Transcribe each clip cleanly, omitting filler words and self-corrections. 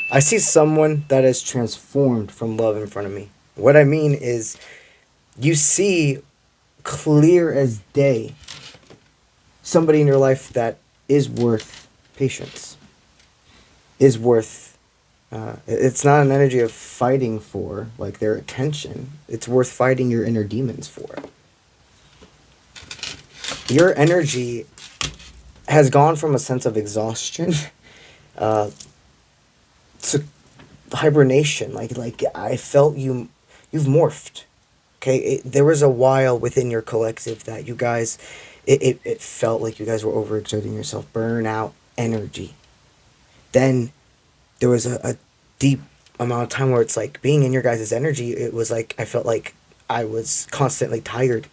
I see someone that is transformed from love in front of me. What I mean is, you see clear as day somebody in your life that is worth patience, is worth. It's not an energy of fighting for like their attention. It's worth fighting your inner demons for. Your energy has gone from a sense of exhaustion uh, to hibernation. Like I felt you've morphed. Okay, there was a while within your collective that you guys, it felt like you guys were overexerting yourself, burnout energy. Then there was a deep amount of time where it's like being in your guys' energy. It was like I felt like I was constantly tired.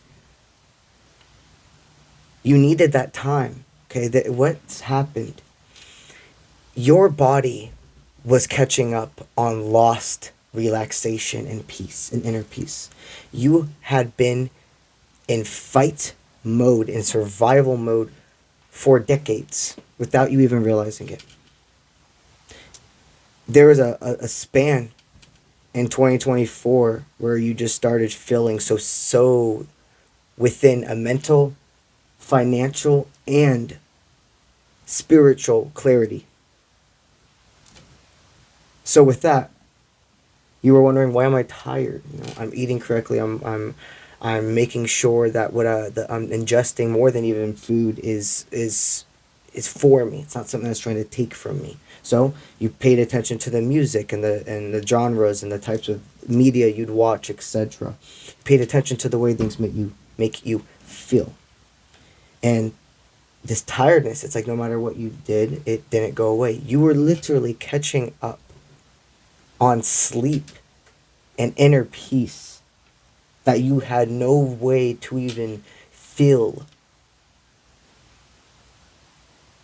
You needed that time. Okay, that what's happened? Your body was catching up on lost relaxation and peace and inner peace. You had been in fight mode, in survival mode for decades without you even realizing it. There was a span in 2024 where you just started feeling so within a mental, financial, and spiritual clarity. So with that, you were wondering, why am I tired? I'm eating correctly. I'm making sure that what I'm ingesting more than even food is for me. It's not something that's trying to take from me. So you paid attention to the music and the genres and the types of media you'd watch, etc. Paid attention to the way things make you feel. And this tiredness, it's like no matter what you did, it didn't go away. You were literally catching up on sleep and inner peace that you had no way to even feel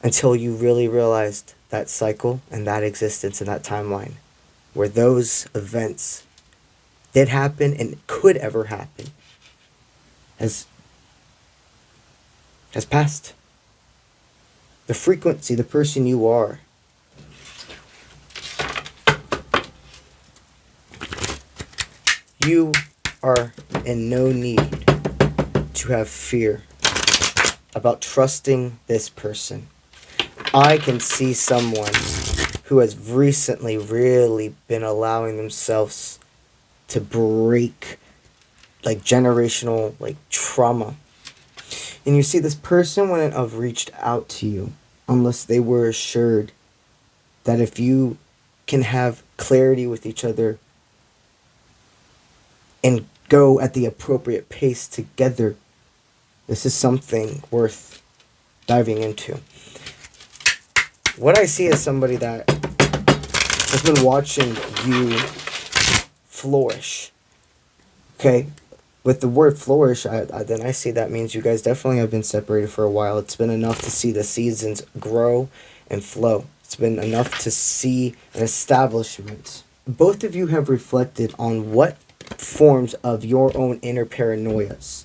until you really realized that cycle and that existence and that timeline where those events did happen and could ever happen has passed. The frequency, the person you are, you are in no need to have fear about trusting this person. I can see someone who has recently really been allowing themselves to break like generational like trauma. And you see, this person wouldn't have reached out to you unless they were assured that if you can have clarity with each other and go at the appropriate pace together, this is something worth diving into. What I see is somebody that has been watching you flourish. Okay? With the word flourish, then I see that means you guys definitely have been separated for a while. It's been enough to see the seasons grow and flow. It's been enough to see an establishment. Both of you have reflected on what forms of your own inner paranoias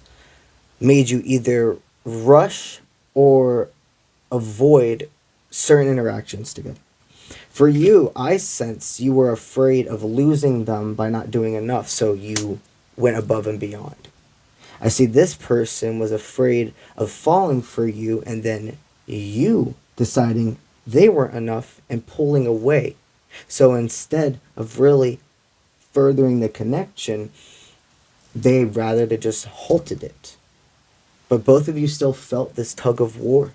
made you either rush or avoid certain interactions together. For you, I sense you were afraid of losing them by not doing enough, so you went above and beyond. I see this person was afraid of falling for you and then you deciding they weren't enough and pulling away. So instead of really furthering the connection, they rather to just halted it. But both of you still felt this tug of war.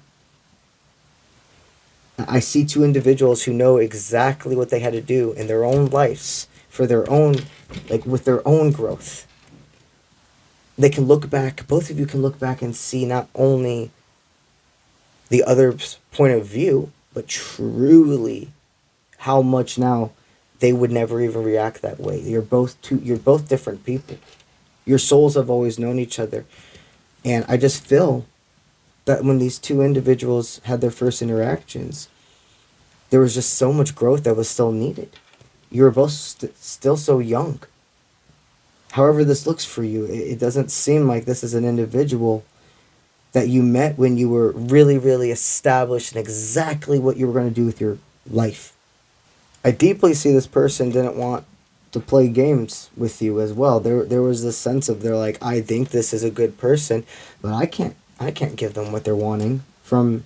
I see two individuals who know exactly what they had to do in their own lives for their own, like with their own growth. They can look back, both of you can look back and see not only the other's point of view, but truly how much now they would never even react that way. You're both different people. Your souls have always known each other. And I just feel that when these two individuals had their first interactions, there was just so much growth that was still needed. You were both still so young. However this looks for you, it doesn't seem like this is an individual that you met when you were really, really established in exactly what you were going to do with your life. I deeply see this person didn't want to play games with you as well. There was this sense of they're like, I think this is a good person, but I can't give them what they're wanting from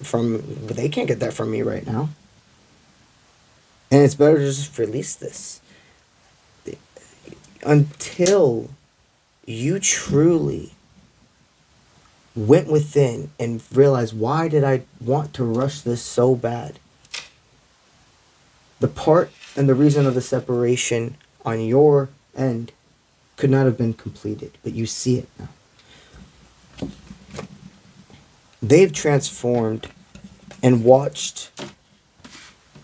they can't get that from me right now. And it's better to just release this until you truly went within and realized, why did I want to rush this so bad? The part and the reason of the separation on your end could not have been completed, but you see it now. They've transformed and watched.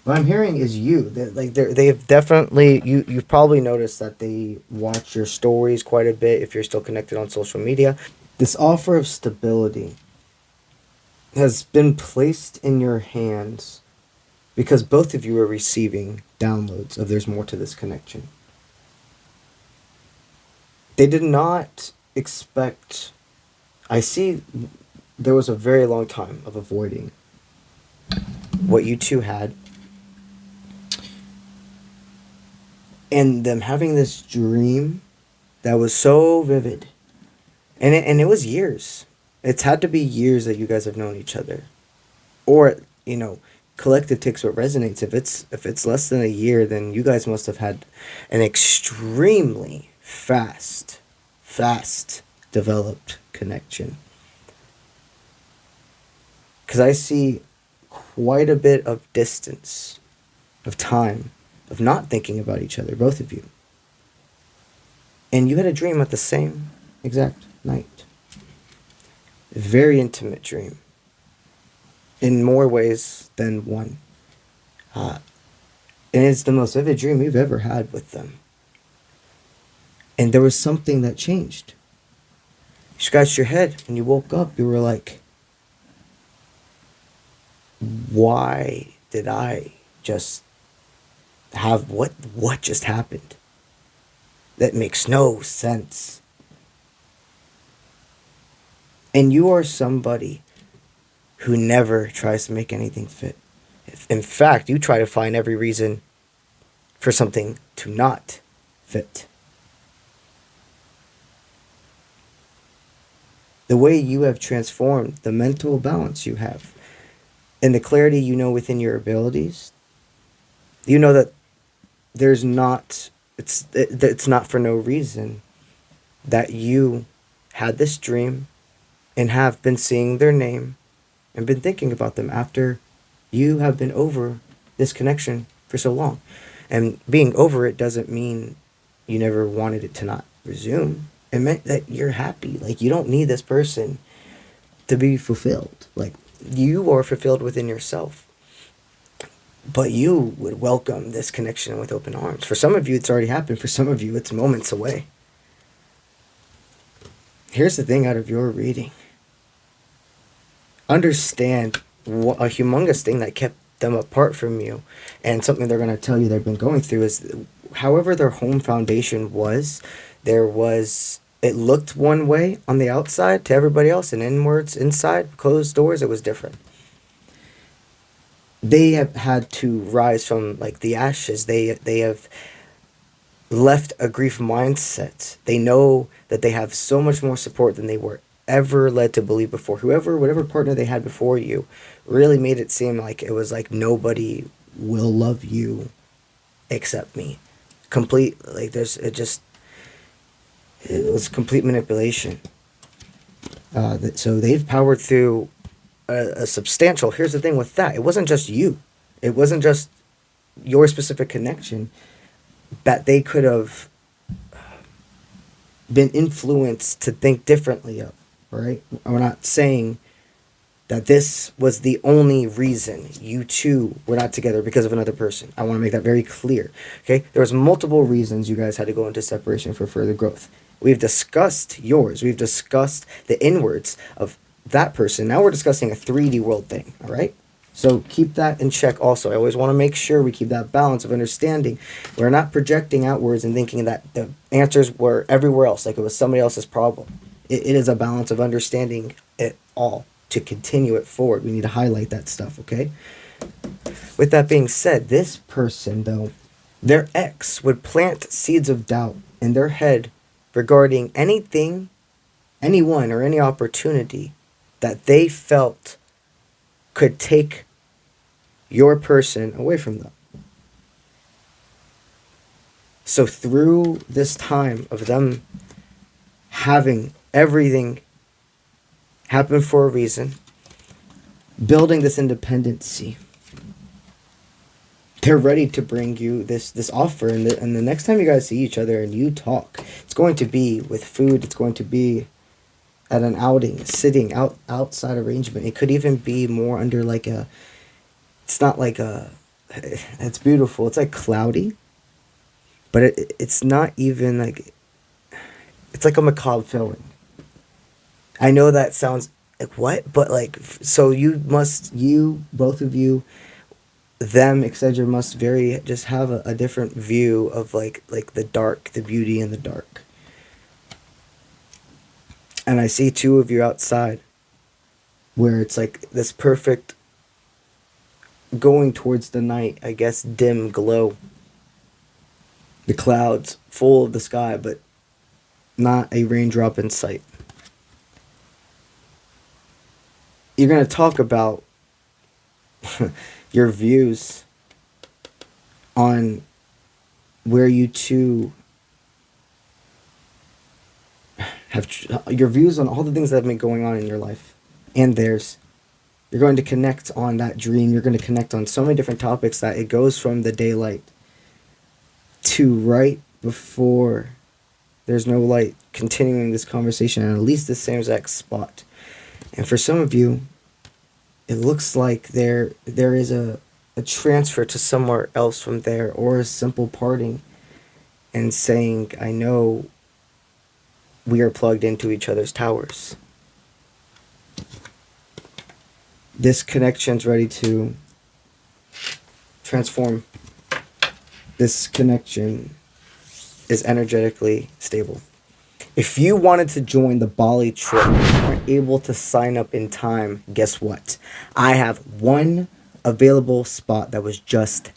What I'm hearing is you. They've definitely, you've probably noticed that they watch your stories quite a bit if you're still connected on social media. This offer of stability has been placed in your hands because both of you are receiving downloads of there's more to this connection. They did not expect. I see there was a very long time of avoiding what you two had, and them having this dream that was so vivid, and it was years. It's had to be years that you guys have known each other, or collective takes what resonates. If it's less than a year, then you guys must have had an extremely fast developed connection. Because I see quite a bit of distance, of time, of not thinking about each other, both of you. And you had a dream at the same exact night. A very intimate dream. In more ways than one. And it's the most vivid dream you've ever had with them. And there was something that changed. You scratched your head and you woke up. You were like, why did I just have what just happened? That makes no sense. And you are somebody who never tries to make anything fit. In fact, you try to find every reason for something to not fit. The way you have transformed the mental balance you have and the clarity you know within your abilities, you know that it's not for no reason that you had this dream and have been seeing their name and been thinking about them after you have been over this connection for so long. And being over it doesn't mean you never wanted it to not resume. It meant that you're happy. Like, you don't need this person to be fulfilled. Like, you are fulfilled within yourself. But you would welcome this connection with open arms. For some of you, it's already happened. For some of you, it's moments away. Here's the thing out of your reading. Understand what a humongous thing that kept them apart from you, and something they're going to tell you they've been going through is, however their home foundation was, it looked one way on the outside to everybody else, and inwards, inside, closed doors, it was different. They have had to rise from the ashes. They have left a grief mindset. They know that they have so much more support than they were ever led to believe before. Whatever partner they had before you really made it seem like it was like nobody will love you except me. It was complete manipulation. So they've powered through a substantial. Here's the thing with that: it wasn't just you. It wasn't just your specific connection that they could have been influenced to think differently of. Right? We're not saying that this was the only reason you two were not together because of another person. I want to make that very clear. Okay? There was multiple reasons you guys had to go into separation for further growth. We've discussed yours. We've discussed the inwards of that person. Now we're discussing a 3D world thing. All right? So keep that in check also. I always want to make sure we keep that balance of understanding. We're not projecting outwards and thinking that the answers were everywhere else, like it was somebody else's problem. It is a balance of understanding it all to continue it forward. We need to highlight that stuff, okay? With that being said, this person, though, their ex would plant seeds of doubt in their head regarding anything, anyone, or any opportunity that they felt could take your person away from them. So through this time of them having everything happen for a reason, building this independency, they're ready to bring you this offer. And the next time you guys see each other and you talk, it's going to be with food. It's going to be at an outing, sitting outside arrangement. It could even be more under like a, it's not like a, it's beautiful. It's like cloudy, but it's not even like, it's like a macabre feeling. I know that sounds like what, but like, so you, both of you, them, etc., must just have a different view of like the dark, the beauty in the dark. And I see two of you outside where it's like this perfect going towards the night, I guess, dim glow. The clouds full of the sky, but not a raindrop in sight. You're going to talk about your views on where you two have your views on all the things that have been going on in your life and theirs. You're going to connect on that dream. You're going to connect on so many different topics that it goes from the daylight to right before there's no light, continuing this conversation at least the same exact spot. And for some of you, it looks like there is a transfer to somewhere else from there, or a simple parting and saying, I know we are plugged into each other's towers. This connection's ready to transform. This connection is energetically stable. If you wanted to join the Bali trip and weren't able to sign up in time, guess what? I have one available spot that was just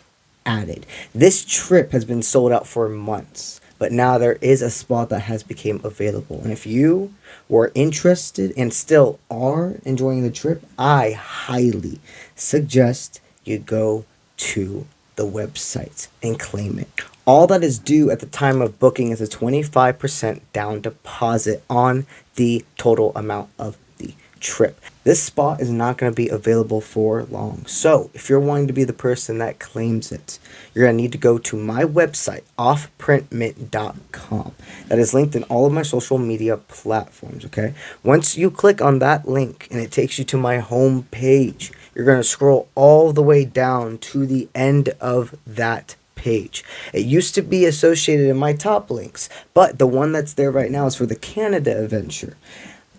added. This trip has been sold out for months, but now there is a spot that has become available. And if you were interested and still are enjoying the trip, I highly suggest you go to the website and claim it. All that is due at the time of booking is a 25% down deposit on the total amount of the trip. This spot is not going to be available for long. So if you're wanting to be the person that claims it, you're going to need to go to my website, offprintmint.com. That is linked in all of my social media platforms, okay? Once you click on that link and it takes you to my home page, you're going to scroll all the way down to the end of that page. It used to be associated in my top links, but the one that's there right now is for the Canada adventure.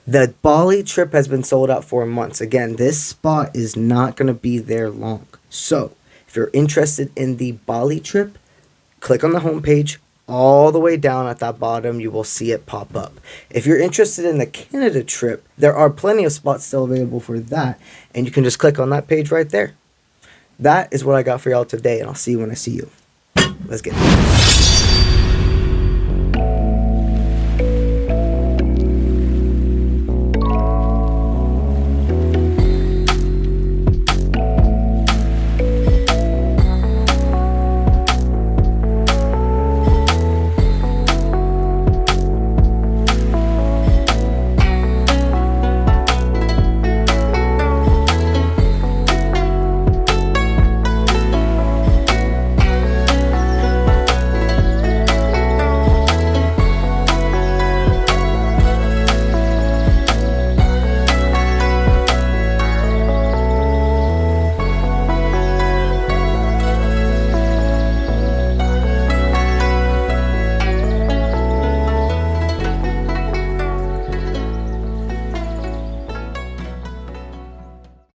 The Bali trip has been sold out for months. Again, this spot is not going to be there long. So, if you're interested in the Bali trip, click on the homepage. All the way down at that bottom, you will see it pop up. If you're interested in the Canada trip, there are plenty of spots still available for that, and you can just click on that page right there. That is what I got for y'all today, and I'll see you when I see you. Let's get it.